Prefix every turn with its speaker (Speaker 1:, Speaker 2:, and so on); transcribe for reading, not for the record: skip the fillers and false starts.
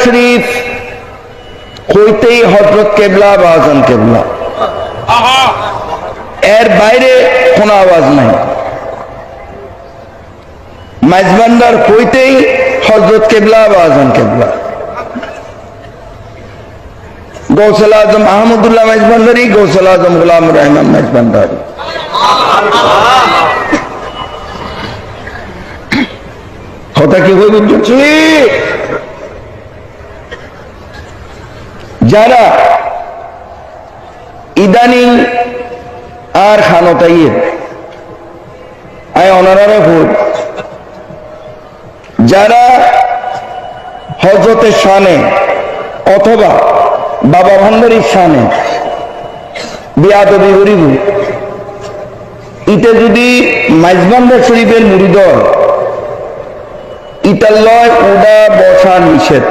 Speaker 1: শরীফ হইতেই হযরত কেবলা বা আজান কেবলা, এর বাইরে কোনো আওয়াজ নাই। মাইজবান্ডার হইতেই হযরত কেবলা বা আজান কেবলা। গৌসুল আজম আহমদুল্লাহ মাইজবান্ডারি, গৌসুল আজম গোলাম রহমান মাইজবান্ডারি। কথা কি হয়ে বুঝছি? যারা ইদানিং আর খানতাইয়ের আয় অনারারে ভোট, যারা হযরতের শানে অথবা বাবা ভান্ডারির শানে বেয়াদবি করিব, ইটা যদি মাইজবান্ডার শরীফের মুরিদ ইটার লয় উডা বসা নিষেধ।